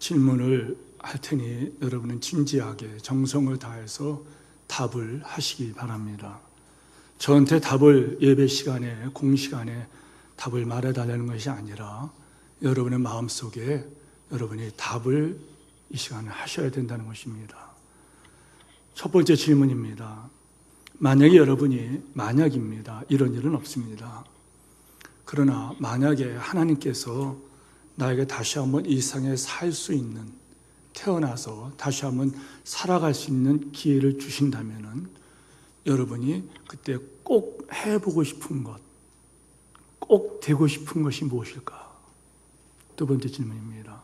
질문을 할 테니 여러분은 진지하게 정성을 다해서 답을 하시기 바랍니다. 저한테 답을 예배 시간에, 공시간에 답을 말해달라는 것이 아니라 여러분의 마음속에 여러분이 답을 이 시간에 하셔야 된다는 것입니다. 첫 번째 질문입니다. 만약에 여러분이, 만약입니다. 이런 일은 없습니다. 그러나 만약에 하나님께서 나에게 다시 한번 이 세상에 살 수 있는, 태어나서 다시 한번 살아갈 수 있는 기회를 주신다면 여러분이 그때 꼭 해보고 싶은 것, 꼭 되고 싶은 것이 무엇일까? 두 번째 질문입니다.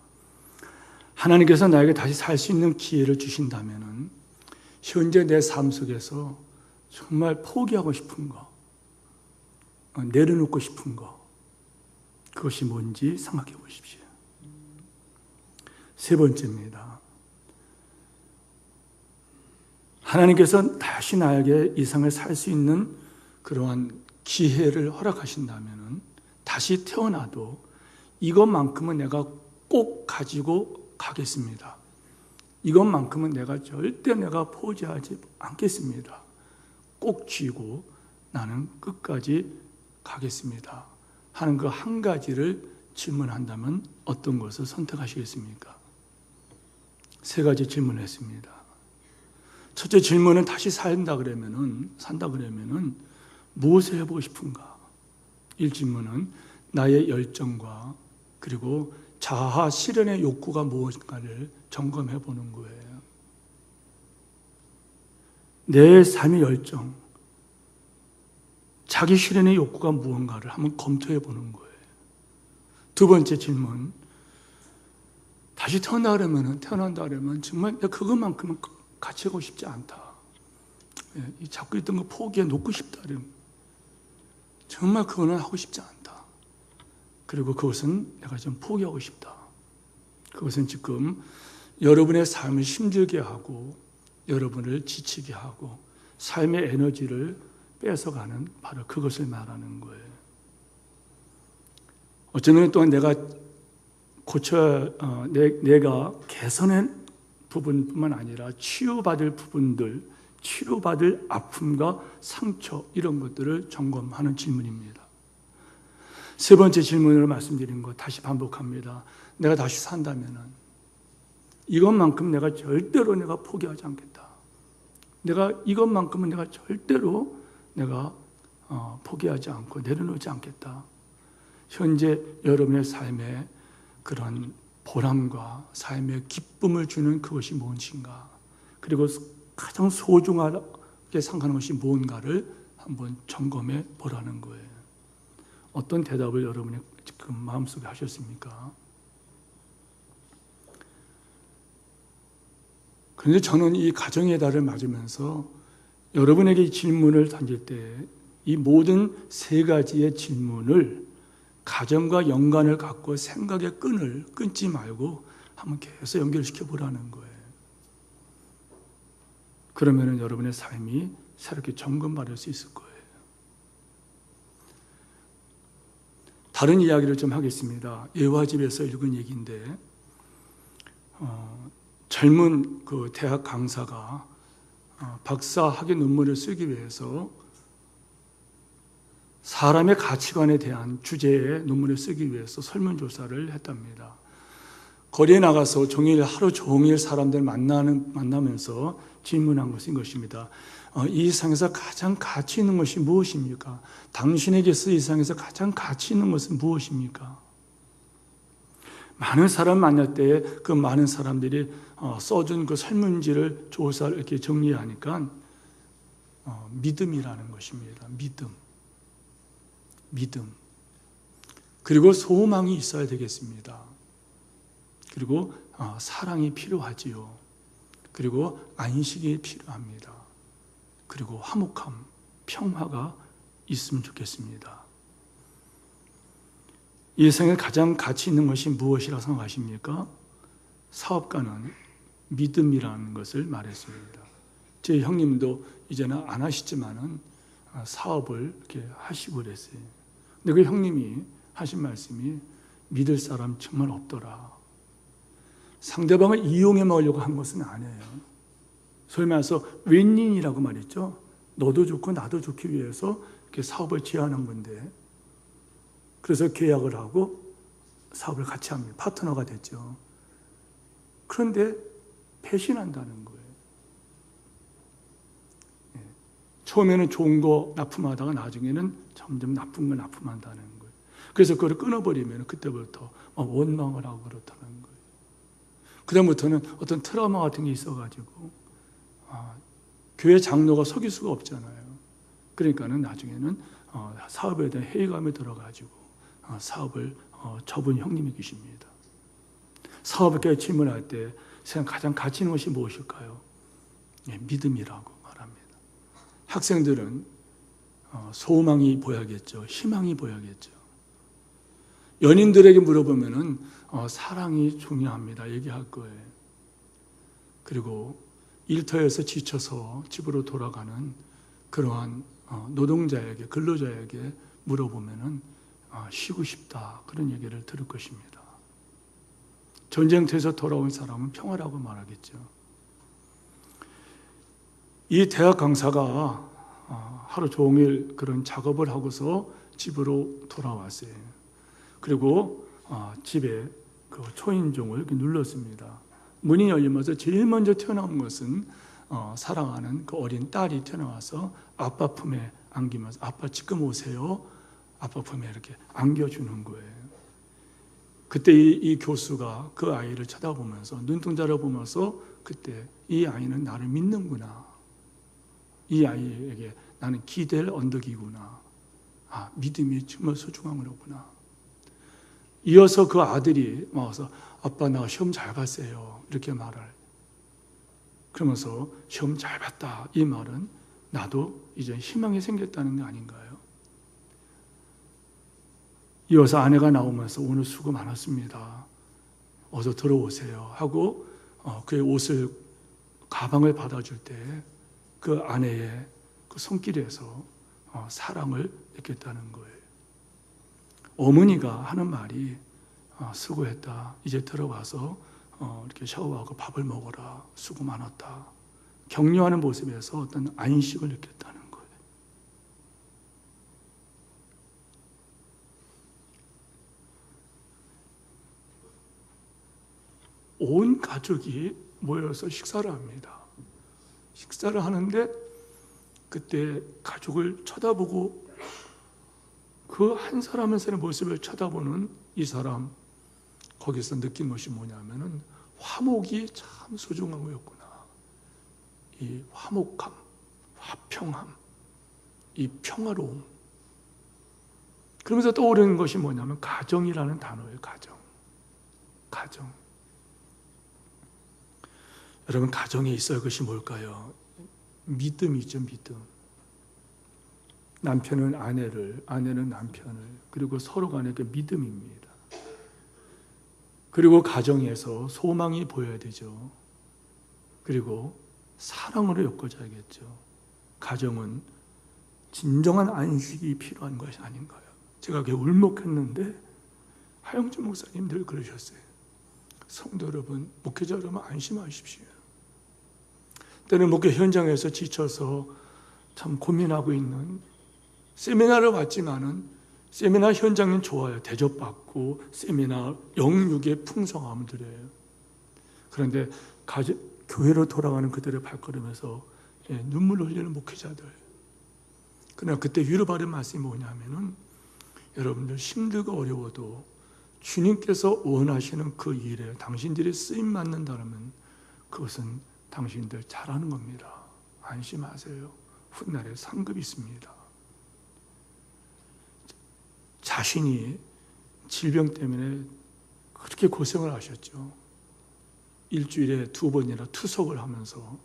하나님께서 나에게 다시 살 수 있는 기회를 주신다면 현재 내 삶 속에서 정말 포기하고 싶은 거, 내려놓고 싶은 거, 그것이 뭔지 생각해 보십시오. 세 번째입니다. 하나님께서 다시 나에게 이 세상을 살 수 있는 그러한 기회를 허락하신다면 다시 태어나도 이것만큼은 내가 꼭 가지고 가겠습니다. 이것만큼은 절대 내가 포기하지 않겠습니다. 꼭 쥐고 나는 끝까지 가겠습니다 하는 그 한 가지를 질문한다면 어떤 것을 선택하시겠습니까? 세 가지 질문을 했습니다. 첫째 질문은 다시 산다 그러면은 무엇을 해보고 싶은가? 1질문은 나의 열정과 그리고 자아 실현의 욕구가 무엇인가를 점검해 보는 거예요. 내 삶의 열정, 자기 실현의 욕구가 무언가를 한번 검토해 보는 거예요. 두 번째 질문, 다시 태어난다 그러면 정말 내가 그것만큼은 같이 하고 싶지 않다. 잡고 있던 거 포기해 놓고 싶다. 정말 그거는 하고 싶지 않다. 그리고 그것은 내가 좀 포기하고 싶다. 그것은 지금 여러분의 삶을 힘들게 하고 여러분을 지치게 하고 삶의 에너지를 뺏어가는 바로 그것을 말하는 거예요. 어쩌면 또한 내가 내가 개선한 부분뿐만 아니라 치유받을 부분들, 치료받을 아픔과 상처 이런 것들을 점검하는 질문입니다. 세 번째 질문으로 말씀드린 것 다시 반복합니다. 내가 다시 산다면은 이것만큼 내가 절대로 포기하지 않겠다. 이것만큼은 절대로 포기하지 않고 내려놓지 않겠다. 현재 여러분의 삶에 그런 보람과 삶의 기쁨을 주는 그것이 무엇인가? 그리고 가장 소중하게 생각하는 것이 무언가를 한번 점검해 보라는 거예요. 어떤 대답을 여러분이 지금 마음속에 하셨습니까? 그런데 저는 이 가정의 달을 맞으면서 여러분에게 이 질문을 던질 때 이 모든 세 가지의 질문을 가정과 연관을 갖고 생각의 끈을 끊지 말고 한번 계속 연결시켜 보라는 거예요. 그러면 여러분의 삶이 새롭게 점검받을 수 있을 거예요. 다른 이야기를 좀 하겠습니다. 예화집에서 읽은 얘기인데 젊은 그 대학 강사가 박사 학위 논문을 쓰기 위해서 사람의 가치관에 대한 주제의 논문을 쓰기 위해서 설문조사를 했답니다. 거리에 나가서 하루 종일 사람들 만나면서 질문한 것인 것입니다. 이 세상에서 가장 가치 있는 것이 무엇입니까? 당신에게서 이 세상에서 가장 가치 있는 것은 무엇입니까? 많은 사람 만날 때 그 많은 사람들이 써준 그 설문지를 조사를 이렇게 정리하니까 믿음이라는 것입니다. 믿음. 그리고 소망이 있어야 되겠습니다. 그리고 사랑이 필요하지요. 그리고 안식이 필요합니다. 그리고 화목함, 평화가 있으면 좋겠습니다. 이 세상에 가장 가치 있는 것이 무엇이라고 생각하십니까? 사업가는 믿음이라는 것을 말했습니다. 제 형님도 이제는 안 하시지만은 사업을 이렇게 하시고 그랬어요. 근데 그 형님이 하신 말씀이 믿을 사람 정말 없더라. 상대방을 이용해 먹으려고 한 것은 아니에요. 소위 말해서 윈윈이라고 말했죠. 너도 좋고 나도 좋기 위해서 이렇게 사업을 제안한 건데, 그래서 계약을 하고 사업을 같이 합니다. 파트너가 됐죠. 그런데 배신한다는 거예요. 처음에는 좋은 거 납품하다가 나중에는 점점 나쁜 거 납품한다는 거예요. 그래서 그걸 끊어버리면 그때부터 원망을 하고 그렇다는 거예요. 그다음부터는 어떤 트라우마 같은 게 있어가지고 교회 장로가 속일 수가 없잖아요. 그러니까는 나중에는 사업에 대한 회의감이 들어가지고 사업을 접은 형님이 계십니다. 사업에 질문할 때 세상 가장 가치 있는 것이 무엇일까요? 믿음이라고 말합니다. 학생들은 소망이 보여야겠죠. 희망이 보여야겠죠. 연인들에게 물어보면은 사랑이 중요합니다. 얘기할 거예요. 그리고 일터에서 지쳐서 집으로 돌아가는 그러한 노동자에게, 근로자에게 물어보면은 쉬고 싶다, 그런 얘기를 들을 것입니다. 전쟁터에서 돌아온 사람은 평화라고 말하겠죠. 이 대학 강사가 하루 종일 그런 작업을 하고서 집으로 돌아왔어요. 그리고 집에 그 초인종을 이렇게 눌렀습니다. 문이 열리면서 제일 먼저 튀어나온 것은 사랑하는 그 어린 딸이 튀어나와서 아빠 품에 안기면서 아빠 지금 오세요. 아빠 품에 이렇게 안겨주는 거예요. 그때 이 교수가 그 아이를 쳐다보면서 눈동자를 보면서 그때 이 아이는 나를 믿는구나. 이 아이에게 나는 기댈 언덕이구나. 믿음이 정말 소중한 거구나. 이어서 그 아들이 와서 아빠 나 시험 잘 봤어요. 이렇게 말을. 그러면서 시험 잘 봤다. 이 말은 나도 이제 희망이 생겼다는 게 아닌가요? 이어서 아내가 나오면서 오늘 수고 많았습니다. 어서 들어오세요. 하고 그의 옷을, 가방을 받아줄 때 그 아내의 그 손길에서 사랑을 느꼈다는 거예요. 어머니가 하는 말이 수고했다. 이제 들어가서 이렇게 샤워하고 밥을 먹어라. 수고 많았다. 격려하는 모습에서 어떤 안식을 느꼈다는 거예요. 온 가족이 모여서 식사를 합니다. 식사를 하는데 그때 가족을 쳐다보고 그 한 사람 한 사람의 모습을 쳐다보는 이 사람, 거기서 느낀 것이 뭐냐면은 화목이 참 소중한 거였구나. 이 화목함, 화평함, 이 평화로움. 그러면서 떠오르는 것이 뭐냐면 가정이라는 단어예요. 가정. 여러분, 가정에 있어야 할 것이 뭘까요? 믿음이죠, 믿음. 남편은 아내를, 아내는 남편을, 그리고 서로 간의 그 믿음입니다. 그리고 가정에서 소망이 보여야 되죠. 그리고 사랑으로 엮어져야겠죠. 가정은 진정한 안식이 필요한 것이 아닌가요? 제가 그게 울먹했는데 하영주 목사님 늘 그러셨어요. 성도 여러분, 목회자 여러분 안심하십시오. 때는 목회 현장에서 지쳐서 참 고민하고 있는, 세미나를 왔지만은 세미나 현장은 좋아요. 대접받고 세미나 영육의 풍성함을 드려요. 그런데 교회로 돌아가는 그들의 발걸음에서 눈물을 흘리는 목회자들. 그러나 그때 위로받은 말씀이 뭐냐면은 여러분들 힘들고 어려워도 주님께서 원하시는 그 일에 당신들이 쓰임 맞는다면 그것은 당신들 잘하는 겁니다. 안심하세요. 훗날에 상급이 있습니다. 자신이 질병 때문에 그렇게 고생을 하셨죠. 일주일에 2번이나 투석을 하면서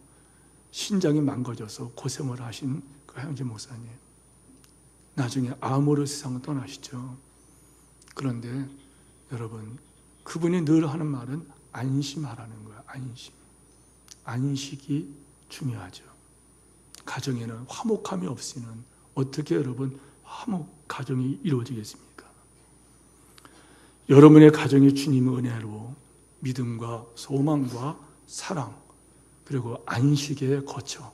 신장이 망가져서 고생을 하신 그 하영재 목사님. 나중에 암으로 세상을 떠나시죠. 그런데 여러분, 그분이 늘 하는 말은 안심하라는 거예요. 안식이 중요하죠. 가정에는 화목함이 없이는 어떻게 여러분 화목 가정이 이루어지겠습니까? 여러분의 가정이 주님의 은혜로 믿음과 소망과 사랑, 그리고 안식에 거쳐,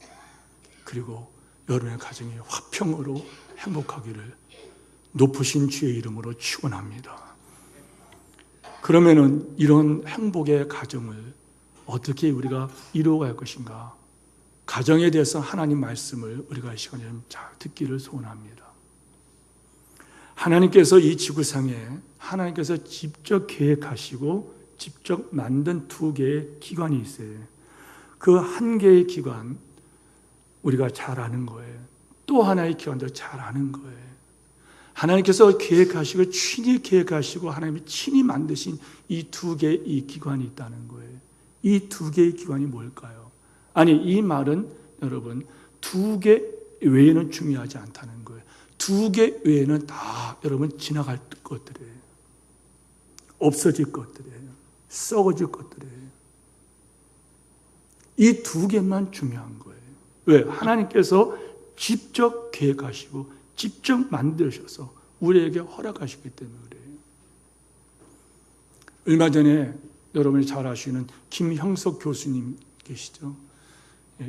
그리고 여러분의 가정이 화평으로 행복하기를 높으신 주의 이름으로 축원합니다. 그러면은 이런 행복의 가정을 어떻게 우리가 이루어갈 것인가? 가정에 대해서 하나님 말씀을 우리가 이 시간에 잘 듣기를 소원합니다. 하나님께서 이 지구상에 하나님께서 직접 계획하시고 직접 만든 2개의 기관이 있어요. 그 한 개의 기관 우리가 잘 아는 거예요. 또 하나의 기관도 잘 아는 거예요. 하나님께서 계획하시고 친히 계획하시고 하나님이 친히 만드신 이 2개의 이 기관이 있다는 거예요. 이 2개의 기관이 뭘까요? 아니, 이 말은 여러분 2개 외에는 중요하지 않다는 거예요. 2개 외에는 다 여러분 지나갈 것들이에요. 없어질 것들이에요. 썩어질 것들이에요. 이 2개만 중요한 거예요. 왜? 하나님께서 직접 계획하시고 직접 만드셔서 우리에게 허락하시기 때문에 그래요. 얼마 전에 여러분이 잘 아시는 김형석 교수님 계시죠?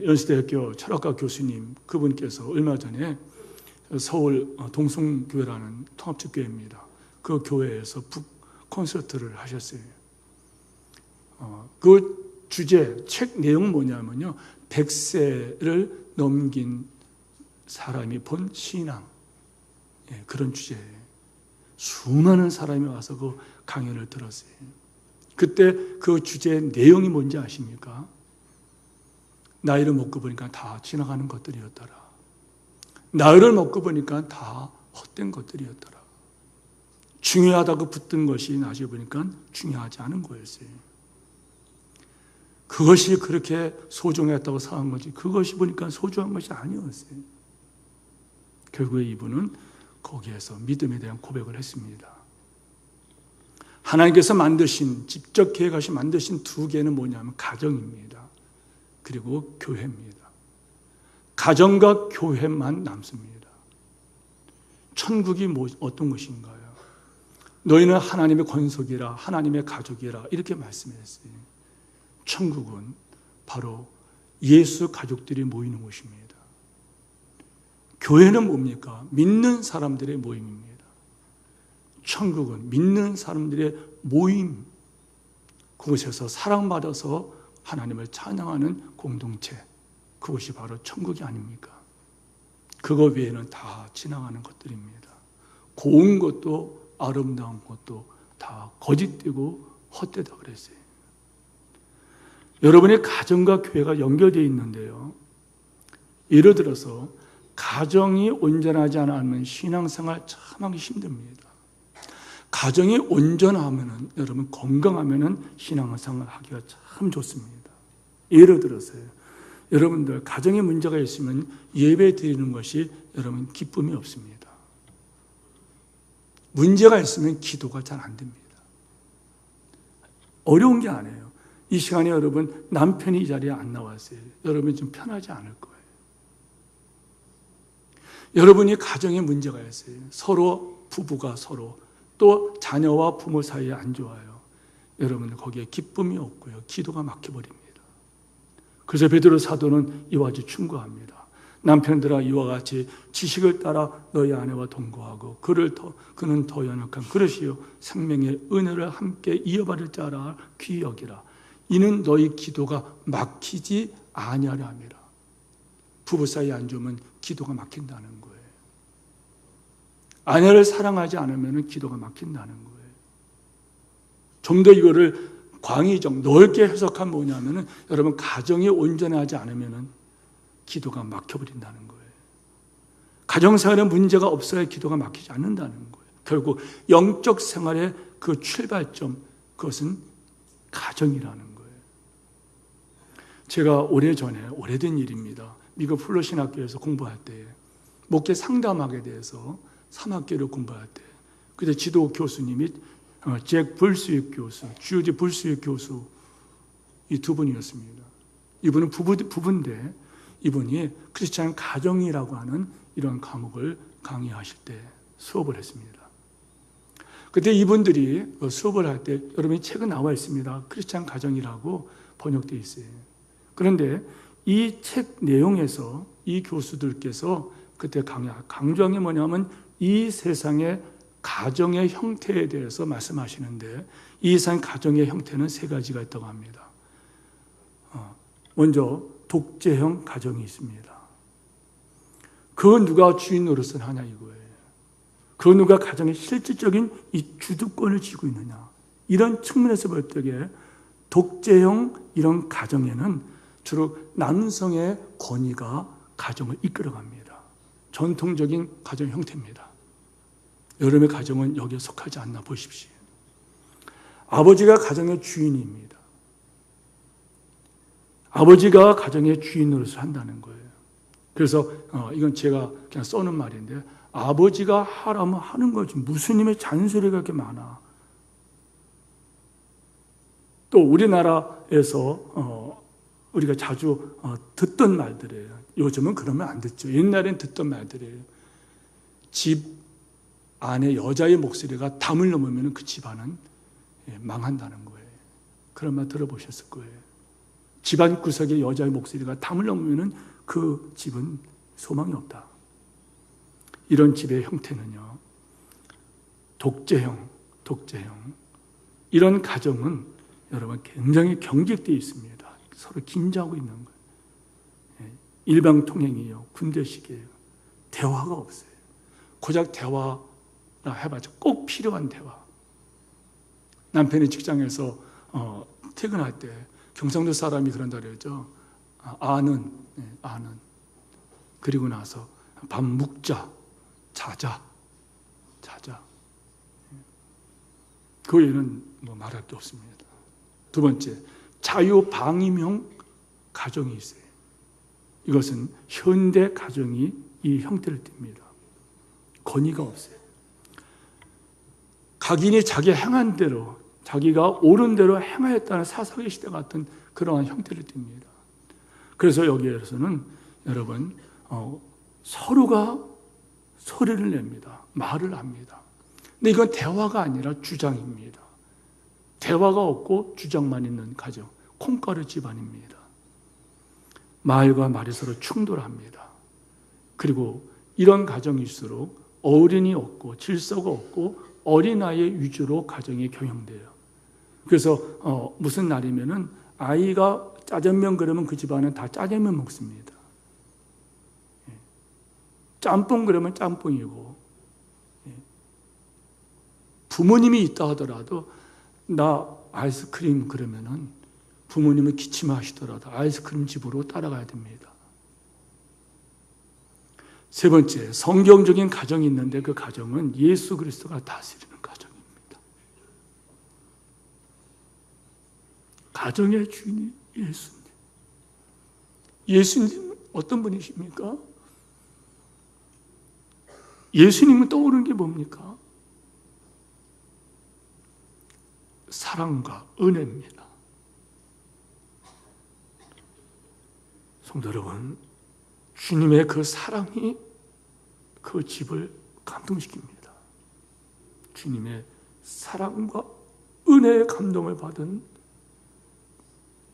연세대학교 철학과 교수님, 그분께서 얼마 전에 서울 동성교회라는 통합적 교회입니다. 그 교회에서 북 콘서트를 하셨어요. 그 주제, 책 내용은 뭐냐면요, 100세를 넘긴 사람이 본 신앙, 그런 주제예요. 수많은 사람이 와서 그 강연을 들었어요. 그때 그 주제의 내용이 뭔지 아십니까? 나이를 먹고 보니까 다 지나가는 것들이었더라. 나이를 먹고 보니까 다 헛된 것들이었더라. 중요하다고 붙든 것이 나중에 보니까 중요하지 않은 거였어요. 그것이 그렇게 소중했다고 생각한 거지, 그것이 보니까 소중한 것이 아니었어요. 결국에 이분은 거기에서 믿음에 대한 고백을 했습니다. 하나님께서 만드신, 직접 계획하신 만드신 2개는 뭐냐면 가정입니다. 그리고 교회입니다. 가정과 교회만 남습니다. 천국이 어떤 것인가요? 너희는 하나님의 권속이라, 하나님의 가족이라, 이렇게 말씀했어요. 천국은 바로 예수 가족들이 모이는 곳입니다. 교회는 뭡니까? 믿는 사람들의 모임입니다. 천국은 믿는 사람들의 모임, 그곳에서 사랑받아서 하나님을 찬양하는 공동체, 그것이 바로 천국이 아닙니까? 그것 외에는 다 지나가는 것들입니다. 고운 것도 아름다운 것도 다 거짓되고 헛되다 그랬어요. 여러분의 가정과 교회가 연결되어 있는데요, 예를 들어서 가정이 온전하지 않으면 신앙생활 참 하기 힘듭니다. 가정이 온전하면, 여러분 건강하면 신앙생활 하기가 참 좋습니다. 예를 들어서요, 여러분들 가정에 문제가 있으면 예배 드리는 것이 여러분 기쁨이 없습니다. 문제가 있으면 기도가 잘 안 됩니다. 어려운 게 아니에요. 이 시간에 여러분 남편이 이 자리에 안 나왔어요. 여러분 좀 편하지 않을 거예요. 여러분이 가정에 문제가 있어요. 서로 부부가 서로, 또 자녀와 부모 사이에 안 좋아요. 여러분 거기에 기쁨이 없고요, 기도가 막혀버립니다. 그래서 베드로 사도는 이와 같이 충고합니다. 남편들아, 이와 같이 지식을 따라 너희 아내와 동거하고 그는 더 연약한 그릇이요 생명의 은혜를 함께 이어받을 자라 귀히 여기라. 이는 너희 기도가 막히지 아니하려 함이라. 부부 사이 안 좋으면 기도가 막힌다는 거예요. 아내를 사랑하지 않으면 기도가 막힌다는 거예요. 좀 더 이거를 광의적, 넓게 해석하면 뭐냐면은, 여러분 가정이 온전하지 않으면 기도가 막혀버린다는 거예요. 가정생활에 문제가 없어야 기도가 막히지 않는다는 거예요. 결국 영적 생활의 그 출발점, 그것은 가정이라는 거예요. 제가 오래된 일입니다. 미국 플러신학교에서 공부할 때 목회 상담학에 대해서 3학기를 공부할 때, 그때 지도 교수님이 잭 불스윅 교수, 주지 불스윅 교수, 이 2분이었습니다. 이분은 부부인데 이분이 크리스찬 가정이라고 하는 이런 과목을 강의하실 때 수업을 했습니다. 그때 이분들이 수업을 할 때 여러분이 책은 나와 있습니다. 크리스찬 가정이라고 번역되어 있어요. 그런데 이 책 내용에서 이 교수들께서 그때 강조한 게 뭐냐면 이 세상의 가정의 형태에 대해서 말씀하시는데 이 세상 가정의 형태는 세 가지가 있다고 합니다. 먼저 독재형 가정이 있습니다. 그 누가 주인 노릇을 하냐 이거예요. 그 누가 가정의 실질적인 이 주도권을 쥐고 있느냐. 이런 측면에서 볼 때에 독재형 이런 가정에는 주로 남성의 권위가 가정을 이끌어갑니다. 전통적인 가정 형태입니다. 여러분의 가정은 여기에 속하지 않나 보십시오. 아버지가 가정의 주인입니다. 아버지가 가정의 주인 노릇을 한다는 거예요. 그래서 이건 제가 그냥 써놓은 말인데 아버지가 하라면 하는 거지 무슨 님의 잔소리가 그렇게 많아. 또 우리나라에서 우리가 자주 듣던 말들이에요. 요즘은 그러면 안 듣죠. 옛날엔 듣던 말들이에요. 집 안에 여자의 목소리가 담을 넘으면 그 집안은 망한다는 거예요. 그런 말 들어보셨을 거예요. 집안 구석에 여자의 목소리가 담을 넘으면 그 집은 소망이 없다. 이런 집의 형태는요. 독재형. 이런 가정은 여러분 굉장히 경직되어 있습니다. 서로 긴장하고 있는 거예요. 일방통행이에요. 군대식이에요. 대화가 없어요. 고작 대화라 해봤자 꼭 필요한 대화. 남편이 직장에서 퇴근할 때 경상도 사람이 그런다 그러죠. 아는. 그리고 나서 밥 묵자. 자자. 그 외에는 뭐 말할 게 없습니다. 두 번째, 자유방임형 가정이 있어요. 이것은 현대 가정이 이 형태를 띱니다. 권위가 없어요. 각인이 자기 행한 대로, 자기가 옳은 대로 행하였다는 사사기 시대 같은 그러한 형태를 띱니다. 그래서 여기에서는 여러분 서로가 소리를 냅니다. 말을 합니다. 근데 이건 대화가 아니라 주장입니다. 대화가 없고 주장만 있는 가정, 콩가루 집안입니다. 말과 말이 서로 충돌합니다. 그리고 이런 가정일수록 어른이 없고 질서가 없고 어린아이의 위주로 가정이 경영돼요. 그래서 무슨 날이면은 아이가 짜장면 그러면 그 집안은 다 짜장면 먹습니다. 짬뽕 그러면 짬뽕이고, 부모님이 있다 하더라도 나 아이스크림 그러면은 부모님은 기침하시더라도 아이스크림 집으로 따라가야 됩니다. 세 번째, 성경적인 가정이 있는데 그 가정은 예수 그리스도가 다스리는 가정입니다. 가정의 주인이 예수님. 예수님 어떤 분이십니까? 예수님은 떠오르는 게 뭡니까? 사랑과 은혜입니다. 성도 여러분, 주님의 그 사랑이 그 집을 감동시킵니다. 주님의 사랑과 은혜의 감동을 받은,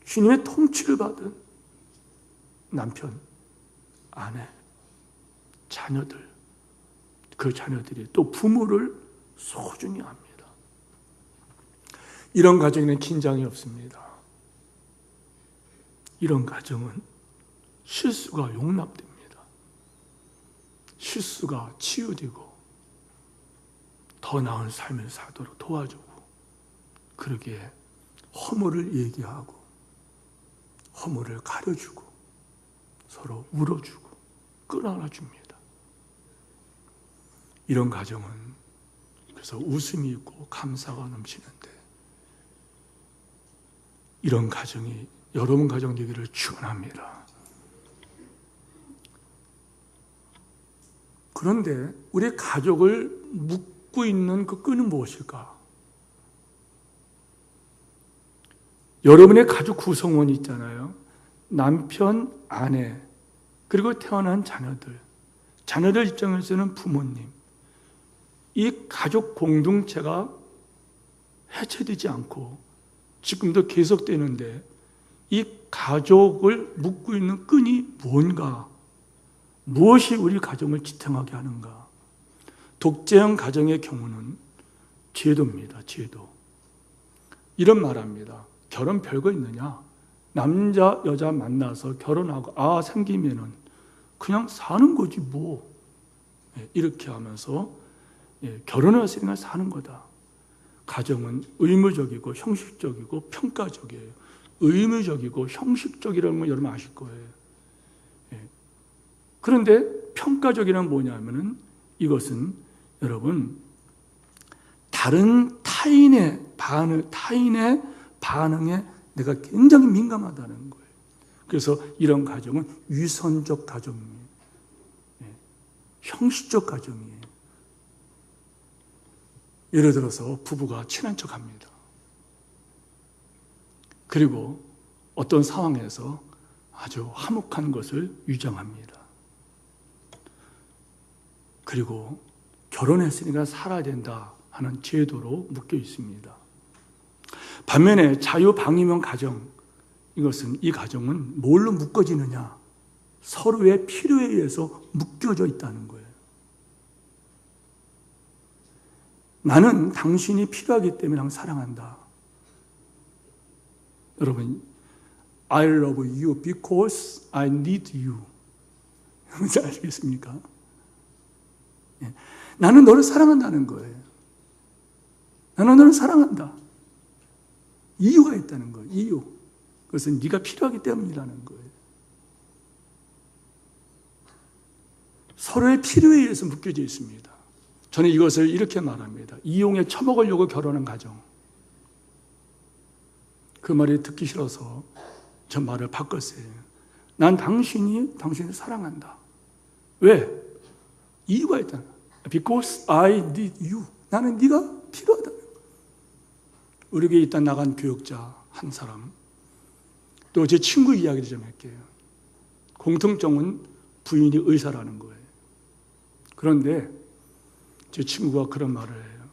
주님의 통치를 받은 남편, 아내, 자녀들, 그 자녀들이 또 부모를 소중히 합니다. 이런 가정에는 긴장이 없습니다. 이런 가정은 실수가 용납됩니다. 실수가 치유되고 더 나은 삶을 살도록 도와주고, 그러기에 허물을 얘기하고 허물을 가려주고 서로 울어주고 끌어안아줍니다. 이런 가정은 그래서 웃음이 있고 감사가 넘치는데, 이런 가정이 여러분 가정 되기를 축원합니다. 그런데 우리 가족을 묶고 있는 그 끈은 무엇일까? 여러분의 가족 구성원이 있잖아요. 남편, 아내, 그리고 태어난 자녀들. 자녀들 입장에서는 부모님. 이 가족 공동체가 해체되지 않고 지금도 계속되는데 이 가족을 묶고 있는 끈이 뭔가? 무엇이 우리 가정을 지탱하게 하는가? 독재형 가정의 경우는 제도입니다. 제도. 이런 말합니다. 결혼 별거 있느냐? 남자 여자 만나서 결혼하고 생기면은 그냥 사는 거지 뭐. 이렇게 하면서 결혼했으니까 사는 거다. 가정은 의무적이고 형식적이고 평가적이에요. 의무적이고 형식적이라는 건 여러분 아실 거예요. 그런데 평가적이란 뭐냐면은 이것은 여러분 다른 타인의 반응에 내가 굉장히 민감하다는 거예요. 그래서 이런 가정은 위선적 가정이에요. 형식적 가정이에요. 예를 들어서 부부가 친한 척합니다. 그리고 어떤 상황에서 아주 화목한 것을 위장합니다. 그리고 결혼했으니까 살아야 된다 하는 제도로 묶여 있습니다. 반면에 자유방임형 가정, 이 가정은 뭘로 묶어지느냐? 서로의 필요에 의해서 묶여져 있다는 거예요. 나는 당신이 필요하기 때문에 난 사랑한다. 여러분, I love you because I need you. 뭔지 아시겠습니까? 나는 너를 사랑한다는 거예요. 나는 너를 사랑한다. 이유가 있다는 거예요. 이유. 그것은 네가 필요하기 때문이라는 거예요. 서로의 필요에 의해서 묶여져 있습니다. 저는 이것을 이렇게 말합니다. 이용에 처먹으려고 결혼한 가정. 그 말이 듣기 싫어서 저 말을 바꿨어요. 난 당신을 사랑한다. 왜? 이유가 있다. Because I need you. 나는 네가 필요하다. 우리 교회에 있다 나간 교역자 한 사람, 또 제 친구 이야기를 좀 할게요. 공통점은 부인이 의사라는 거예요. 그런데 제 친구가 그런 말을 해요.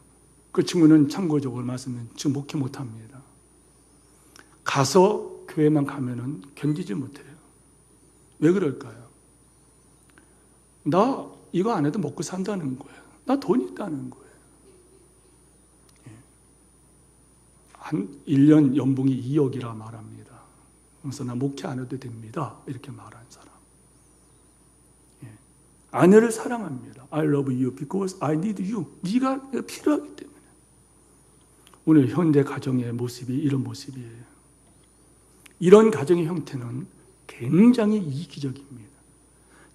그 친구는 참고적으로 말씀드리면 지금 목회 못합니다. 가서 교회만 가면은 견디지 못해요. 왜 그럴까요? 나 이거 안 해도 먹고 산다는 거예요. 나 돈 있다는 거예요. 한 1년 연봉이 2억이라 말합니다. 그래서 나 목회 안 해도 됩니다. 이렇게 말한 사람. 아내를 사랑합니다. I love you because I need you. 네가 필요하기 때문에. 오늘 현대 가정의 모습이 이런 모습이에요. 이런 가정의 형태는 굉장히 이기적입니다.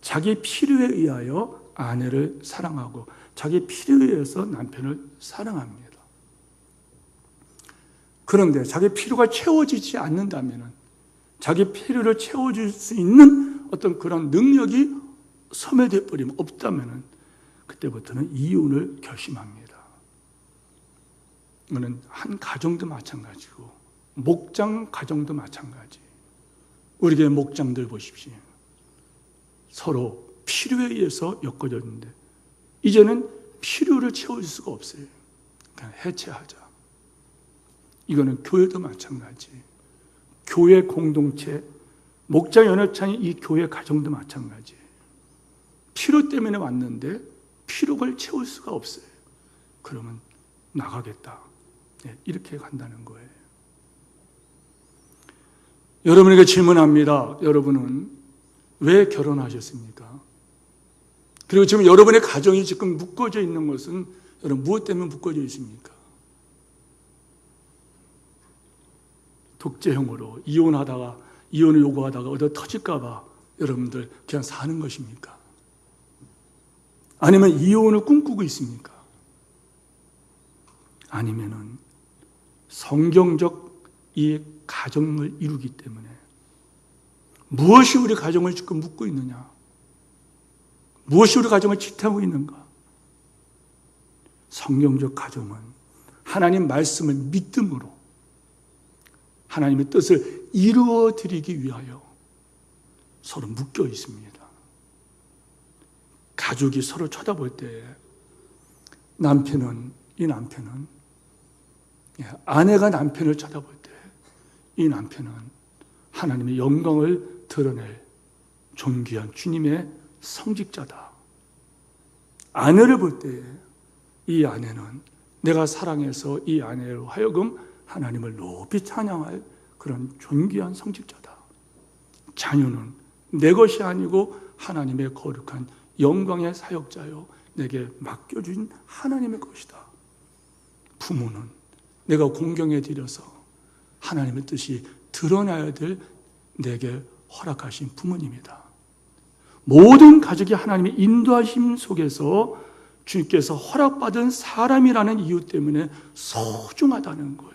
자기 필요에 의하여 아내를 사랑하고 자기 필요에 의해서 남편을 사랑합니다. 그런데 자기 필요가 채워지지 않는다면 자기 필요를 채워줄 수 있는 어떤 그런 능력이 소멸되어 버리면 없다면 그때부터는 이혼을 결심합니다. 이거는 한 가정도 마찬가지고 목장 가정도 마찬가지. 우리 교회 목장들 보십시오. 서로 필요에 의해서 엮어졌는데 이제는 필요를 채워줄 수가 없어요. 그냥 해체하자. 이거는 교회도 마찬가지. 교회 공동체, 목장 연합창이 이 교회 가정도 마찬가지. 필요 때문에 왔는데 필요를 채울 수가 없어요. 그러면 나가겠다. 이렇게 간다는 거예요. 여러분에게 질문합니다. 여러분은 왜 결혼하셨습니까? 그리고 지금 여러분의 가정이 지금 묶어져 있는 것은 여러분 무엇 때문에 묶어져 있습니까? 독재형으로 이혼을 요구하다가 어디 터질까 봐 여러분들 그냥 사는 것입니까? 아니면 이혼을 꿈꾸고 있습니까? 아니면은 성경적 이 가정을 이루기 때문에 무엇이 우리 가정을 지금 묶고 있느냐? 무엇이 우리 가정을 지탱하고 있는가? 성경적 가정은 하나님 말씀을 믿음으로 하나님의 뜻을 이루어 드리기 위하여 서로 묶여 있습니다. 가족이 서로 쳐다볼 때 이 남편은 아내가 남편을 쳐다볼 때 이 남편은 하나님의 영광을 드러낼 존귀한 주님의 성직자다. 아내를 볼 때 이 아내는 내가 사랑해서 이 아내로 하여금 하나님을 높이 찬양할 그런 존귀한 성직자다. 자녀는 내 것이 아니고 하나님의 거룩한 영광의 사역자요 내게 맡겨준 하나님의 것이다. 부모는 내가 공경해 드려서 하나님의 뜻이 드러나야 될 내게 허락하신 부모님이다. 모든 가족이 하나님의 인도하심 속에서 주님께서 허락받은 사람이라는 이유 때문에 소중하다는 거예요.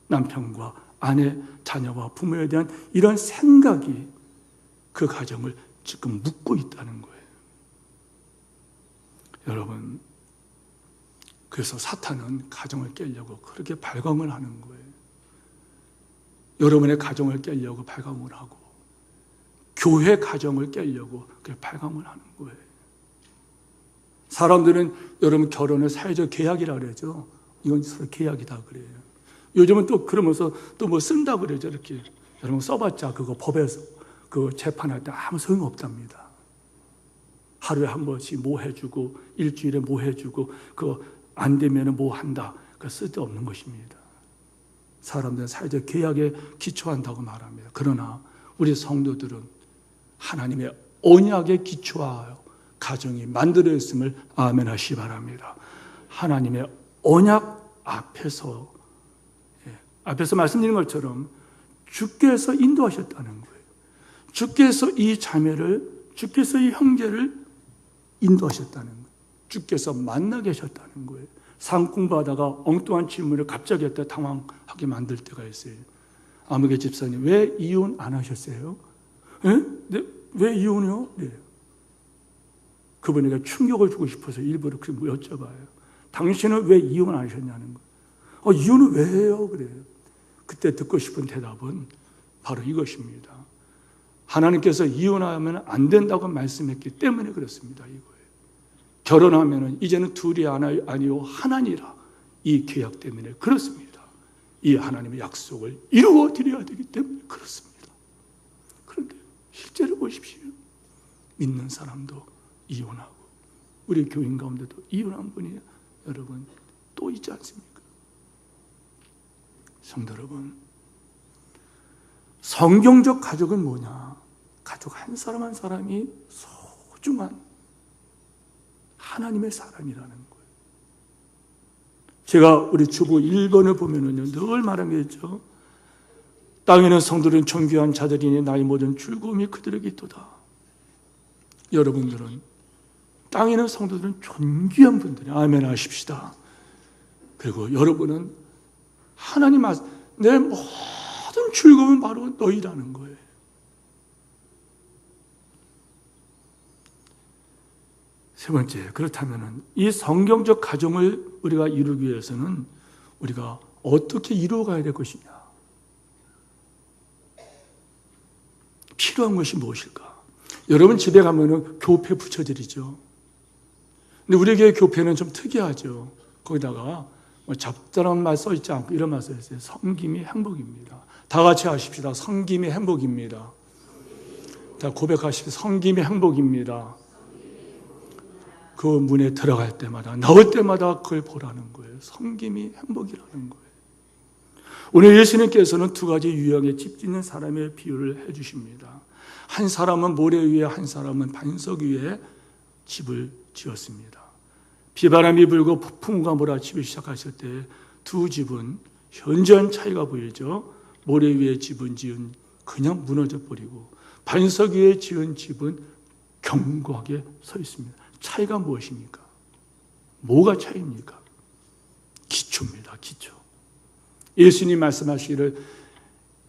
남편과 아내, 자녀와 부모에 대한 이런 생각이 그 가정을 지금 묶고 있다는 거예요. 여러분, 그래서 사탄은 가정을 깨려고 그렇게 발광을 하는 거예요. 여러분의 가정을 깨려고 발광을 하고 교회 가정을 깨려고 그렇게 발광을 하는 거예요. 사람들은 여러분 결혼을 사회적 계약이라고 그러죠. 이건 서로 계약이다 그래요. 요즘은 또 그러면서 또 뭐 쓴다 그러죠. 이렇게 여러분 써봤자 그거 법에서 그 재판할 때 아무 소용 없답니다. 하루에 한 번씩 뭐 해주고 일주일에 뭐 해주고 그거 안 되면 뭐 한다. 그 쓸데없는 것입니다. 사람들은 사회적 계약에 기초한다고 말합니다. 그러나 우리 성도들은 하나님의 언약에 기초하여 가정이 만들어졌음을 아멘 하시기 바랍니다. 하나님의 언약 앞에서 말씀드린 것처럼 주께서 인도하셨다는 거예요. 주께서 이 자매를, 주께서 이 형제를 인도하셨다는 거예요. 주께서 만나게 하셨다는 거예요. 상궁하다가 엉뚱한 질문을 갑자기 했다 당황하게 만들 때가 있어요. 아무개 집사님, 왜 이혼 안 하셨어요? 네? 왜 이혼이요? 네. 그분에게 충격을 주고 싶어서 일부러 그렇게 여쭤봐요. 당신은 왜 이혼 안 하셨냐는 거예요. 이혼을 왜 해요? 그래요. 그때 듣고 싶은 대답은 바로 이것입니다. 하나님께서 이혼하면 안 된다고 말씀했기 때문에 그렇습니다. 이거예요. 결혼하면 이제는 둘이 아니요 하나니라. 이 계약 때문에 그렇습니다. 이 하나님의 약속을 이루어 드려야 되기 때문에 그렇습니다. 그런데 실제로 보십시오. 믿는 사람도 이혼하고 우리 교인 가운데도 이혼한 분이 여러분 또 있지 않습니까? 성도 여러분, 성경적 가족은 뭐냐? 가족 한 사람 한 사람이 소중한 하나님의 사람이라는 거예요. 제가 우리 주부 1번을 보면은요, 늘 말한 게 있죠. 땅에는 성도들은 존귀한 자들이니 나의 모든 즐거움이 그들에게 있도다. 여러분들은 땅에는 성도들은 존귀한 분들이 아멘 하십시다. 그리고 여러분은 하나님 내 모든 즐거움은 바로 너희라는 거예요. 세 번째, 그렇다면 이 성경적 가정을 우리가 이루기 위해서는 우리가 어떻게 이루어가야 될 것이냐? 필요한 것이 무엇일까? 여러분 집에 가면은 교패 붙여드리죠. 근데 우리 교회 교패는 좀 특이하죠. 거기다가 뭐 잡다한 말 써있지 않고 이런 말 써있어요. 섬김이 행복입니다. 다 같이 하십시다. 섬김이 행복입니다. 다 고백하십시다. 섬김이 행복입니다. 그 문에 들어갈 때마다 나올 때마다 그걸 보라는 거예요. 섬김이 행복이라는 거예요. 오늘 예수님께서는 두 가지 유형의 집 짓는 사람의 비유를 해주십니다. 한 사람은 모래 위에, 한 사람은 반석 위에 집을 지었습니다. 비바람이 불고 폭풍우가 몰아치기 시작하실 때 두 집은 현저한 차이가 보이죠. 모래 위에 집은 지은 그냥 무너져 버리고 반석 위에 지은 집은 견고하게 서 있습니다. 차이가 무엇입니까? 뭐가 차이입니까? 기초입니다. 기초. 예수님 말씀하시기를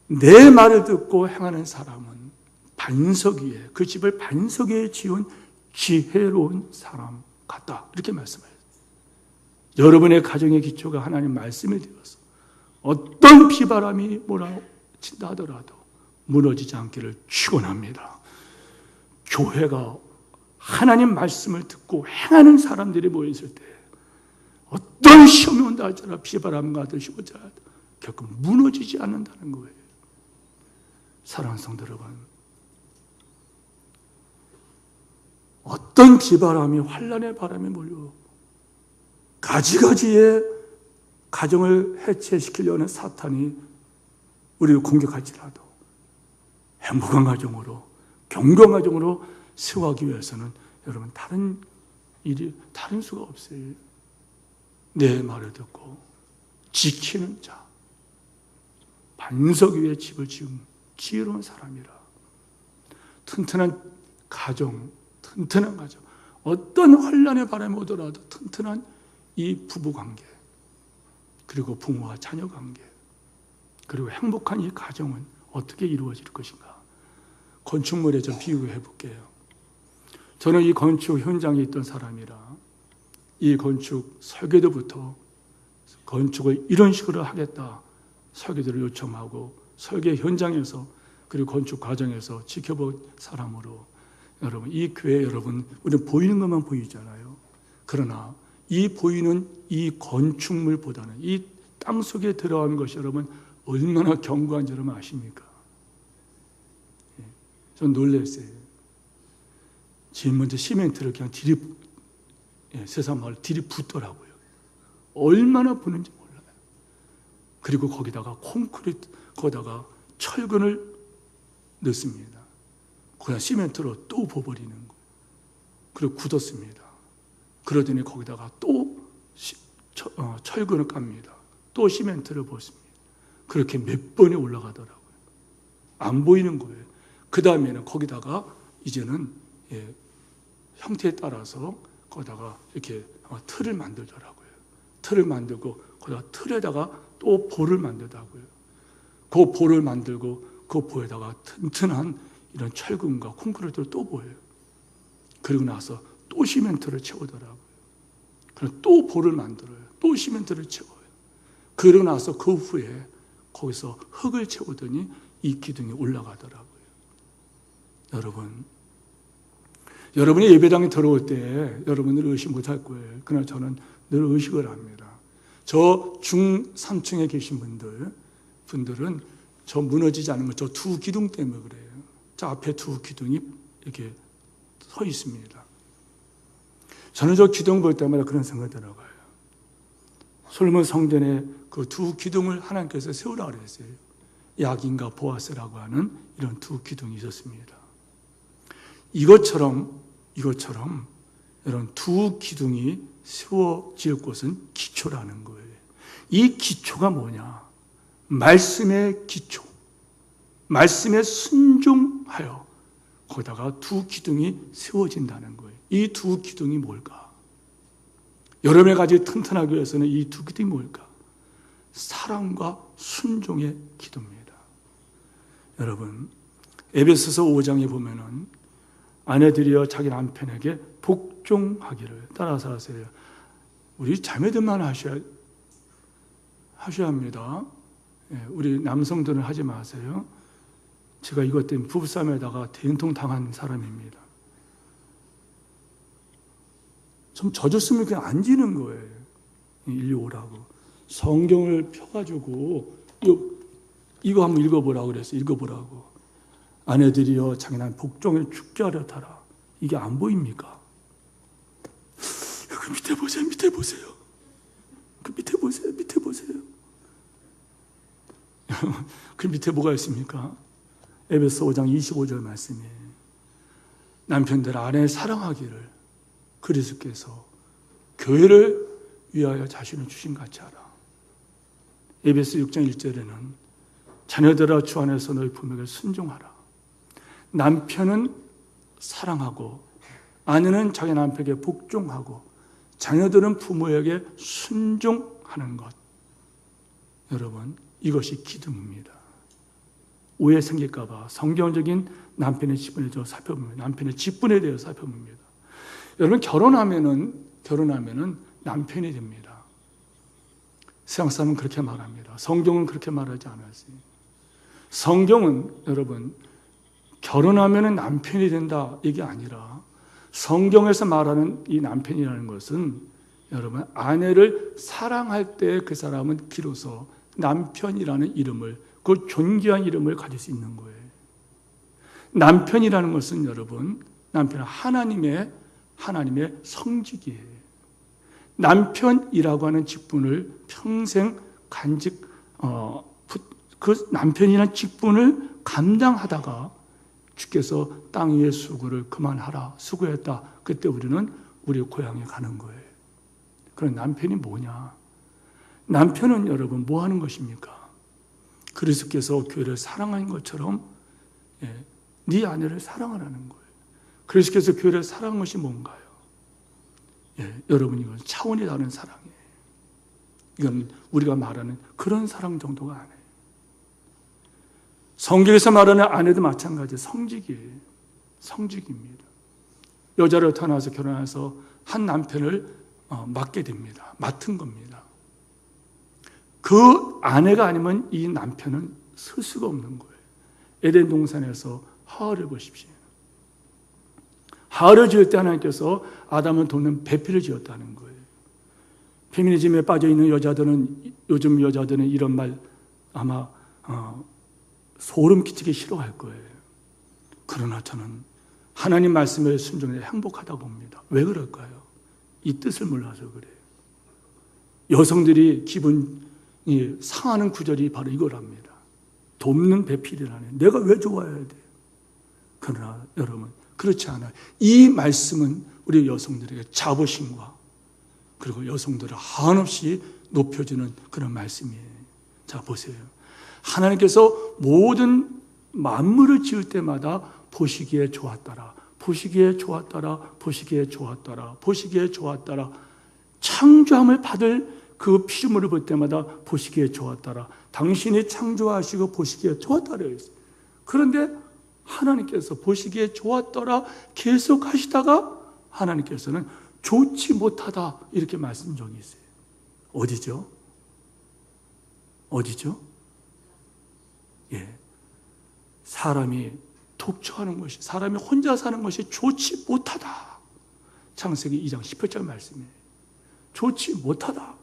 내 말을 듣고 행하는 사람은 반석 위에, 그 집을 반석 위에 지은 지혜로운 사람 같다. 이렇게 말씀하셨어요. 여러분의 가정의 기초가 하나님 말씀에 되어서 어떤 비바람이 몰아친다 하더라도 무너지지 않기를 축원합니다. 교회가 하나님 말씀을 듣고 행하는 사람들이 모였을 때 어떤 시험이 온다 할지라도 비바람과 같이 오더라도 결코 무너지지 않는다는 거예요. 사랑하는 성도 여러분, 어떤 비바람이 환난의 바람이 몰려 가지가지의 가정을 해체시키려는 사탄이 우리를 공격할지라도 행복한 가정으로, 경건한 가정으로 세워가기 위해서는 여러분 다른 수가 없어요. 내 말을 듣고 지키는 자, 반석 위에 집을 지은 지혜로운 사람이라. 튼튼한 가정, 어떤 환난의 바람이 오더라도 튼튼한 이 부부관계, 그리고 부모와 자녀 관계, 그리고 행복한 이 가정은 어떻게 이루어질 것인가? 건축물에 좀 비유해 볼게요. 저는 이 건축 현장에 있던 사람이라 이 건축 설계도부터 건축을 이런 식으로 하겠다 설계도를 요청하고 설계 현장에서 그리고 건축 과정에서 지켜본 사람으로, 여러분 이 교회 여러분 우리는 보이는 것만 보이잖아요. 그러나 이 보이는 이 건축물보다는 이 땅속에 들어가는 것이 여러분 얼마나 견고한지 여러분 아십니까? 전 놀랐어요. 제일 먼저 시멘트를 그냥 세상 말로 들이붓더라고요. 얼마나 부는지 몰라요. 그리고 거기다가 거기다가 철근을 넣습니다. 그냥 시멘트로 또 부어버리는 거예요. 그리고 굳었습니다. 그러더니 거기다가 또 철근을 깝니다. 또 시멘트를 붓습니다. 그렇게 몇 번이 올라가더라고요. 안 보이는 거예요. 그 다음에는 거기다가 이제는 형태에 따라서 거기다가 이렇게 틀을 만들더라고요. 틀을 만들고 거기다가 틀에다가 또 볼을 만들더라고요. 그 볼을 만들고 그 볼에다가 튼튼한 이런 철근과 콘크리트를 또 보여요. 그리고 나서 또 시멘트를 채우더라고요. 그리고 또 볼을 만들어요. 또 시멘트를 채워요. 그러고 나서 그 후에 거기서 흙을 채우더니 이 기둥이 올라가더라고요. 여러분이 예배당에 들어올 때 여러분들 의식 못할 거예요. 그러나 저는 늘 의식을 합니다. 저 중3층에 계신 분들은 저 무너지지 않은 거 저 두 기둥 때문에 그래요. 저 앞에 두 기둥이 이렇게 서 있습니다. 저는 저 기둥 볼 때마다 그런 생각이 들어가요. 솔로몬 성전에 그 두 기둥을 하나님께서 세우라 그랬어요. 야긴과 보아스라고 하는 이런 두 기둥이 있었습니다. 이것처럼 이런 두 기둥이 세워질 곳은 기초라는 거예요. 이 기초가 뭐냐? 말씀의 기초. 말씀에 순종하여 거기다가 두 기둥이 세워진다는 거예요. 이 두 기둥이 뭘까? 여러분의 가지 튼튼하기 위해서는 이 두 기둥이 뭘까? 사랑과 순종의 기도입니다. 여러분, 에베소서 5장에 보면은 아내들이여 자기 남편에게 복종하기를 따라서 하세요. 우리 자매들만 하셔야 합니다. 우리 남성들은 하지 마세요. 제가 이것 때문에 부부싸움에다가 된통 당한 사람입니다. 좀 젖었으면 그냥 앉는 거예요. 일리 오라고. 성경을 펴가지고 이거 한번 읽어보라고 그랬어요. 읽어보라고. 아내들이여 자기 남편 복종에 축제하려 타라. 이게 안 보입니까? 그 밑에 보세요. 그 밑에 보세요. 그 밑에 뭐가 있습니까? 에베소 5장 25절 말씀이에요. 남편들 아내 사랑하기를 그리스도께서 교회를 위하여 자신을 주신 같이 하라. 에베소 6장 1절에는 자녀들아 주 안에서 너희 부모에게 순종하라. 남편은 사랑하고 아내는 자기 남편에게 복종하고 자녀들은 부모에게 순종하는 것. 여러분, 이것이 기둥입니다. 오해 생길까 봐 성경적인 남편의 직분에 대해서 살펴봅니다. 남편의 직분에 대해서 살펴봅니다. 여러분, 결혼하면은 남편이 됩니다. 세상 사람은 그렇게 말합니다. 성경은 그렇게 말하지 않았어요. 성경은 여러분, 결혼하면은 남편이 된다 이게 아니라 성경에서 말하는 이 남편이라는 것은 여러분, 아내를 사랑할 때 그 사람은 비로소 남편이라는 이름을, 그 존귀한 이름을 가질 수 있는 거예요. 남편이라는 것은 여러분, 남편은 하나님의 성직이에요. 남편이라고 하는 직분을 평생 그 남편이라는 직분을 감당하다가 주께서 땅 위의 수고를 그만하라, 수고했다. 그때 우리는 우리 고향에 가는 거예요. 그럼 남편이 뭐냐? 남편은 여러분 뭐 하는 것입니까? 그리스도께서 교회를 사랑한 것처럼 네 아내를 사랑하라는 거예요. 그리스도께서 교회를 사랑한 것이 뭔가요? 여러분, 이건 차원이 다른 사랑이에요. 이건 우리가 말하는 그런 사랑 정도가 아니에요. 성경에서 말하는 아내도 마찬가지 성직이에요. 성직입니다. 여자를 태어나서 결혼해서 한 남편을 맡게 됩니다. 맡은 겁니다. 그 아내가 아니면 이 남편은 설 수가 없는 거예요. 에덴 동산에서 하와를 보십시오. 하와를 지을 때 하나님께서 아담을 돕는 배필을 지었다는 거예요. 페미니즘에 빠져있는 여자들은, 요즘 여자들은 이런 말 아마 소름 끼치기 싫어할 거예요. 그러나 저는 하나님 말씀에 순종해 행복하다고 봅니다. 왜 그럴까요? 이 뜻을 몰라서 그래요. 여성들이 기분이 상하는 구절이 바로 이거랍니다. 돕는 배필이라네. 내가 왜 좋아해야 돼요? 그러나 여러분, 그렇지 않아요. 이 말씀은 우리 여성들에게 자부심과 그리고 여성들을 한없이 높여주는 그런 말씀이에요. 자, 보세요. 하나님께서 모든 만물을 지을 때마다 보시기에 좋았더라, 보시기에 좋았더라, 보시기에 좋았더라, 보시기에 좋았더라. 창조함을 받을 그 피조물을 볼 때마다 보시기에 좋았더라. 당신이 창조하시고 보시기에 좋았더라. 그런데 하나님께서 보시기에 좋았더라 계속 하시다가 하나님께서는 좋지 못하다 이렇게 말씀 적이 있어요. 어디죠? 어디죠? 사람이 독처하는 것이, 사람이 혼자 사는 것이 좋지 못하다. 창세기 2장 18절 말씀이에요. 좋지 못하다.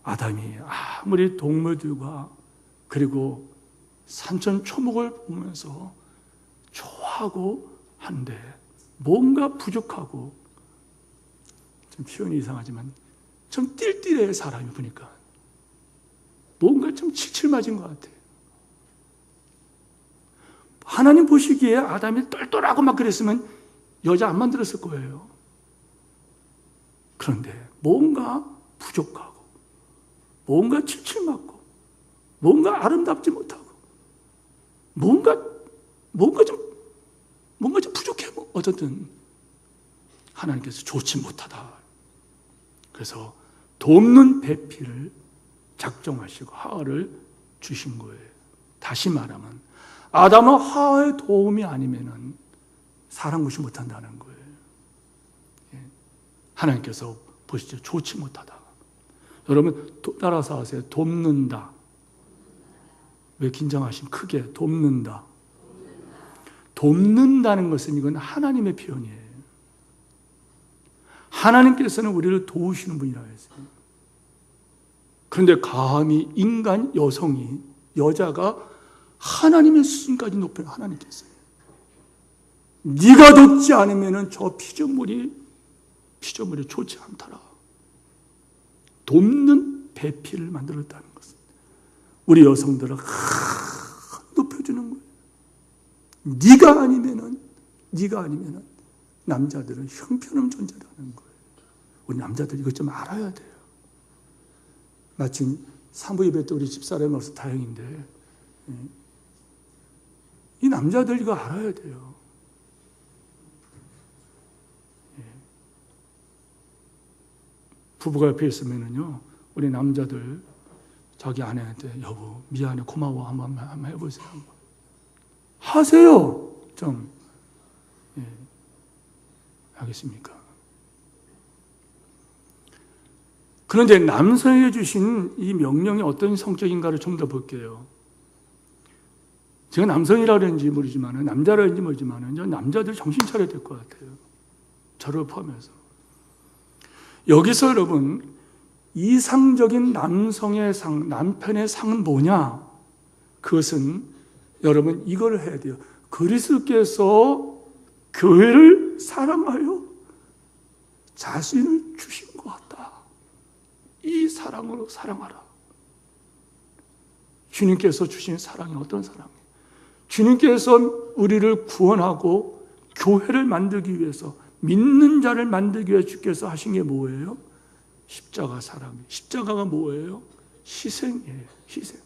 아담이 아무리 동물들과 그리고 산천초목을 보면서 좋아하고 한데 뭔가 부족하고, 좀 표현이 이상하지만 좀 띨띨해. 사람이 보니까 뭔가 좀 칠칠맞은 것 같아요. 하나님 보시기에 아담이 똘똘하고 막 그랬으면 여자 안 만들었을 거예요. 그런데 뭔가 부족하고 뭔가 칠칠맞고 뭔가 아름답지 못하고 뭔가 좀 부족해. 어쨌든 하나님께서 좋지 못하다. 그래서 돕는 배필을 작정하시고 하와를 주신 거예요. 다시 말하면 아담은 하와의 도움이 아니면은 살아보지 못한다는 거예요. 하나님께서 보시죠. 좋지 못하다. 여러분 따라서 하세요. 돕는다. 왜 긴장하시면 크게 돕는다. 돕는다는 것은 이건 하나님의 표현이에요. 하나님께서는 우리를 도우시는 분이라고 했어요. 그런데 감히 인간 여자가 하나님의 수준까지 높여요. 하나님께서 네가 돕지 않으면 저 피조물이 좋지 않더라. 돕는 배필을 만들었다는 것은 우리 여성들을 높여주는 거예요. 네가 아니면은 남자들은 형편없는 존재라는 거예요. 우리 남자들 이것 좀 알아야 돼요. 마침 사부 예배 때 우리 집사람이 와서 다행인데 이 남자들 이거 알아야 돼요. 부부가 옆에 있으면은요, 우리 남자들 자기 아내한테 여보 미안해 고마워 한번 해보세요. 하세요. 좀 하겠습니까? 그런데 남성에게 주신 이 명령이 어떤 성격인가를 좀 더 볼게요. 제가 남성이라 그런지 모르지만 남자라는지 모르지만 남자들 정신 차려야 될 것 같아요. 저를 포함해서. 여기서 여러분 이상적인 남성의 상, 남편의 상은 뭐냐? 그것은 여러분 이걸 해야 돼요. 그리스도께서 교회를 사랑하여 자신을 주신 것 같다. 이 사랑으로 사랑하라. 주님께서 주신 사랑이 어떤 사랑이에요? 주님께서 우리를 구원하고 교회를 만들기 위해서, 믿는 자를 만들기 위해 주께서 하신 게 뭐예요? 십자가 사랑이에요. 십자가가 뭐예요? 희생이에요. 희생.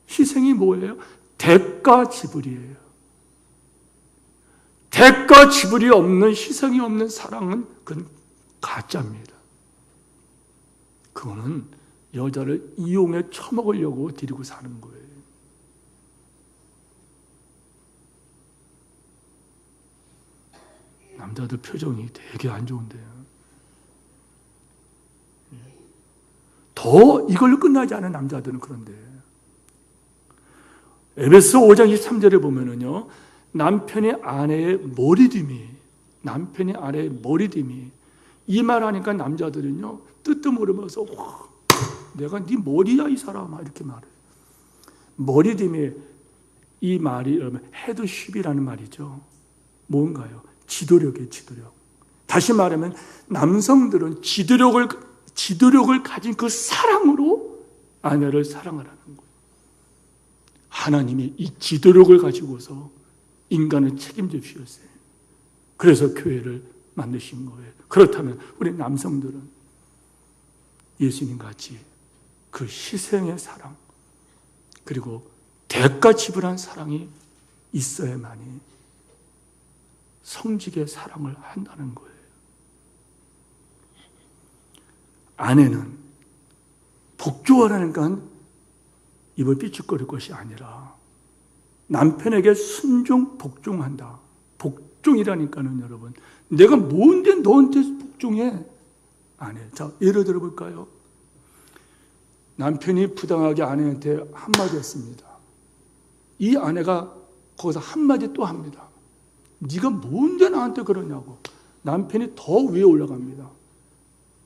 희생이 뭐예요? 대가 지불이에요. 대가 지불이 없는, 희생이 없는 사랑은 그건 가짜입니다. 그거는 여자를 이용해 처먹으려고 데리고 사는 거예요. 남자들 표정이 되게 안 좋은데요. 더 이걸로 끝나지 않은 남자들은 그런데 에베소 5장 23절에 보면은요, 남편이 아내의 머리됨이 이 말하니까 남자들은요 뜨뜻모르면서 내가 네 머리야 이 사람아 이렇게 말해요. 머리됨이 이 말이 여러분 헤드쉽이라는 말이죠. 뭔가요? 지도력이에요. 지도력. 다시 말하면 남성들은 지도력을 가진 그 사랑으로 아내를 사랑하라는 거예요. 하나님이 이 지도력을 가지고서 인간을 책임져 주셨어요. 그래서 교회를 만드신 거예요. 그렇다면 우리 남성들은 예수님 같이 그 희생의 사랑, 그리고 대가 지불한 사랑이 있어야만이 성직의 사랑을 한다는 거예요. 아내는 복종하라니까 입을 삐죽거릴 것이 아니라 남편에게 순종 복종한다. 복종이라니까는 여러분, 내가 뭔데 너한테 복종해? 아내. 자, 예를 들어 볼까요? 남편이 부당하게 아내한테 한마디 했습니다. 이 아내가 거기서 한마디 또 합니다. 네가 뭔데 나한테 그러냐고. 남편이 더 위에 올라갑니다.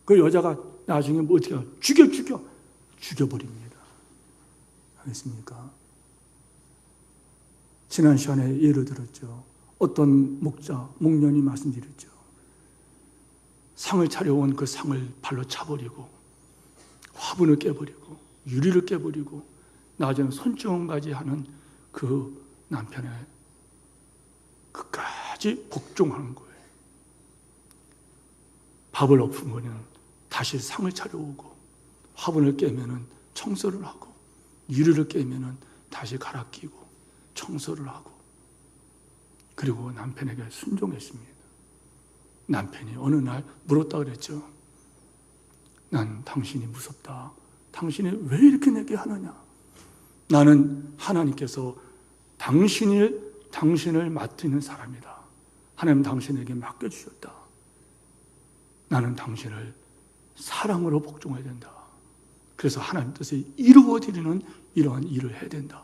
그 여자가 나중에 뭐 어떻게 해요? 죽여버립니다. 알겠습니까? 지난 시간에 예를 들었죠. 어떤 목련이 말씀드렸죠. 상을 차려온 그 상을 발로 차버리고 화분을 깨버리고 유리를 깨버리고 나중에 손주원까지 하는 그 남편의 끝까지 복종하는 거예요. 밥을 엎은 거는 다시 상을 차려오고 화분을 깨면은 청소를 하고 유리를 깨면은 다시 갈아 끼고 청소를 하고, 그리고 남편에게 순종했습니다. 남편이 어느 날 물었다 그랬죠. 난 당신이 무섭다. 당신이 왜 이렇게 내게 하느냐? 나는 하나님께서 당신을 맡는 사람이다. 하나님 당신에게 맡겨주셨다. 나는 당신을 사랑으로 복종해야 된다. 그래서 하나님 뜻을 이루어드리는 이러한 일을 해야 된다.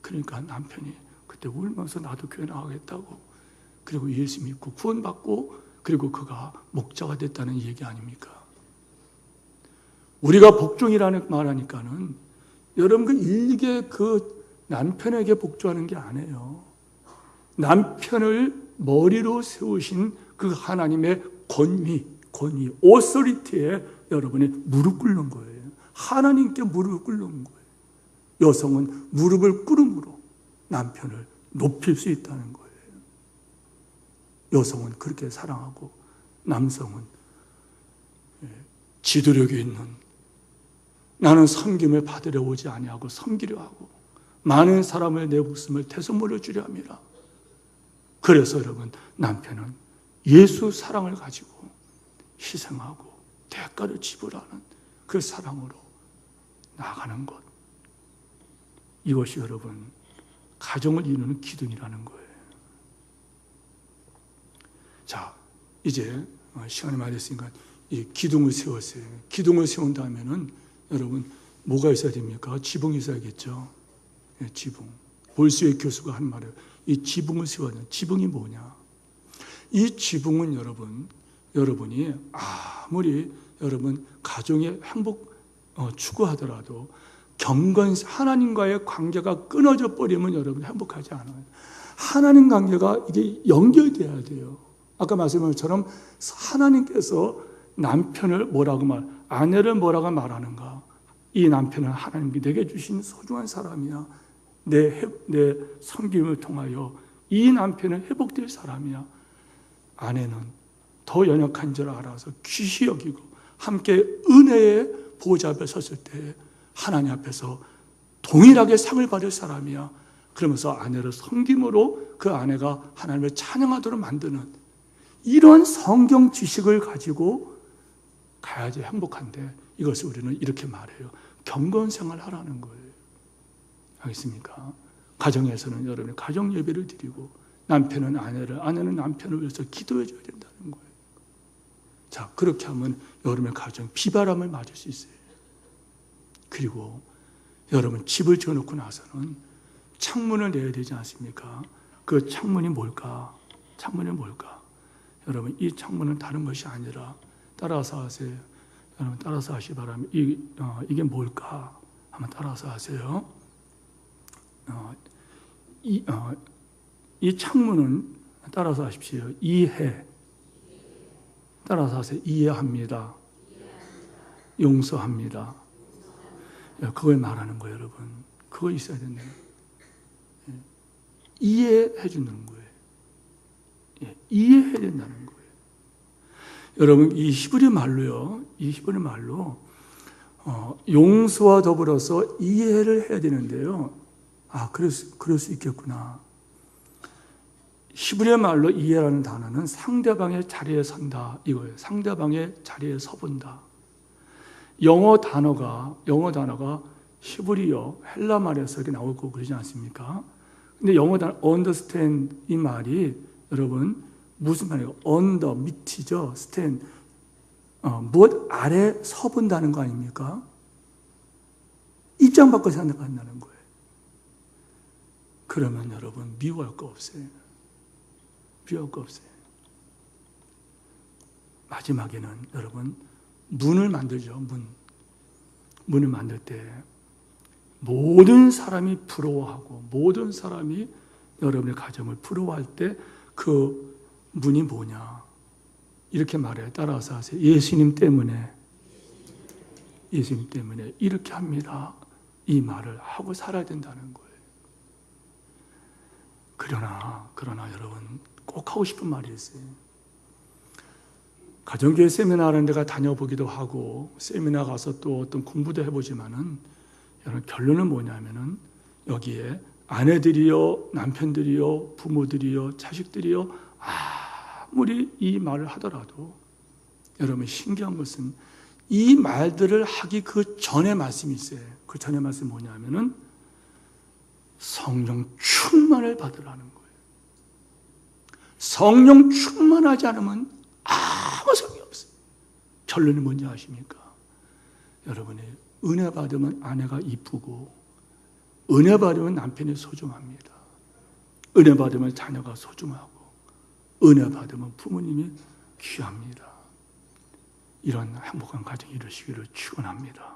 그러니까 남편이 그때 울면서 나도 교회 나가겠다고, 그리고 예수 믿고 구원받고, 그리고 그가 목자가 됐다는 얘기 아닙니까? 우리가 복종이라는 말 하니까는 여러분 그 일개 그 남편에게 복종하는 게 아니에요. 남편을 머리로 세우신 그 하나님의 권위, 오소리티에 여러분이 무릎 꿇는 거예요. 하나님께 무릎을 꿇는 거예요. 여성은 무릎을 꿇음으로 남편을 높일 수 있다는 거예요. 여성은 그렇게 사랑하고 남성은 지도력이 있는, 나는 섬김을 받으려 오지 아니하고 섬기려 하고 많은 사람을 내 목숨을 대속물로 주려 합니다. 그래서 여러분 남편은 예수 사랑을 가지고 희생하고 대가를 지불하는 그 사랑으로 나아가는 것, 이것이 여러분 가정을 이루는 기둥이라는 거예요. 자, 이제 시간이 많이 됐으니까 이 기둥을 세웠어요. 기둥을 세운 다음에는 여러분 뭐가 있어야 됩니까? 지붕이 있어야겠죠. 지붕. 볼수의 교수가 한 말이에요. 이 지붕을 세워야 돼요. 지붕이 뭐냐? 이 지붕은 여러분 여러분이 아무리 여러분 가정의 행복 추구하더라도 하나님과의 관계가 끊어져 버리면 여러분 행복하지 않아요. 하나님 관계가 이게 연결돼야 돼요. 아까 말씀한 것처럼 하나님께서 남편을 아내를 뭐라고 말하는가? 이 남편은 하나님께 내게 주신 소중한 사람이야. 내 섬김을 통하여 이 남편은 회복될 사람이야. 아내는 더 연약한 줄 알아서 귀히 여기고 함께 은혜의 보좌 앞에 섰을 때 하나님 앞에서 동일하게 상을 받을 사람이야. 그러면서 아내를 섬김으로 그 아내가 하나님을 찬양하도록 만드는 이런 성경 지식을 가지고 가야지 행복한데, 이것을 우리는 이렇게 말해요. 경건생활 하라는 거예요. 알겠습니까? 가정에서는 여러분이 가정 예배를 드리고 남편은 아내는 남편을 위해서 기도해 줘야 된다는 거예요. 자, 그렇게 하면 여러분의 가정 비바람을 맞을 수 있어요. 그리고 여러분 집을 지어놓고 나서는 창문을 내야 되지 않습니까? 그 창문이 뭘까? 여러분, 이 창문은 다른 것이 아니라 따라서 하세요. 여러분, 따라서 하시기 바랍니다. 이게 뭘까? 한번 따라서 하세요. 이 창문은 따라서 하십시오. 이해. 따라서 하세요. 이해합니다. 용서합니다. 그걸 말하는 거예요, 여러분. 그거 있어야 된다. 이해해 주는 거예요. 이해해야 된다는 거예요. 여러분, 이 히브리 말로 용서와 더불어서 이해를 해야 되는데요. 그럴 수 있겠구나. 히브리 말로 이해라는 단어는 상대방의 자리에 선다 이거예요. 상대방의 자리에 서본다. 영어 단어가 히브리어, 헬라 말에서 이렇게 나올 거고 그러지 않습니까? 근데 영어 단어 understand 이 말이 여러분 무슨 말이에요? under 밑이죠. stand 무엇 아래 서본다는 거 아닙니까? 입장 바꿔서 생각한다는 거예요. 그러면 여러분 미워할 거 없어요. 마지막에는 여러분 문을 만들죠. 문을 만들 때 모든 사람이 부러워하고 모든 사람이 여러분의 가정을 부러워할 때 그 문이 뭐냐? 이렇게 말해요. 따라서 하세요. 예수님 때문에 이렇게 합니다. 이 말을 하고 살아야 된다는 거예요. 그러나 여러분 꼭 하고 싶은 말이 있어요. 가정교회 세미나라는 데가 다녀보기도 하고 세미나 가서 또 어떤 공부도 해보지만은 여러분 결론은 뭐냐면은 여기에 아내들이요, 남편들이요, 부모들이요, 자식들이요 아무리 이 말을 하더라도 여러분 신기한 것은 이 말들을 하기 그 전에 말씀이 있어요. 그 전에 말씀이 뭐냐면은 성령 충만을 받으라는 거예요. 성령 충만하지 않으면 아무 소용이 없어요. 결론이 뭔지 아십니까? 여러분이 은혜 받으면 아내가 이쁘고 은혜 받으면 남편이 소중합니다. 은혜 받으면 자녀가 소중하고 은혜 받으면 부모님이 귀합니다. 이런 행복한 가정이 이루시기를 축원합니다.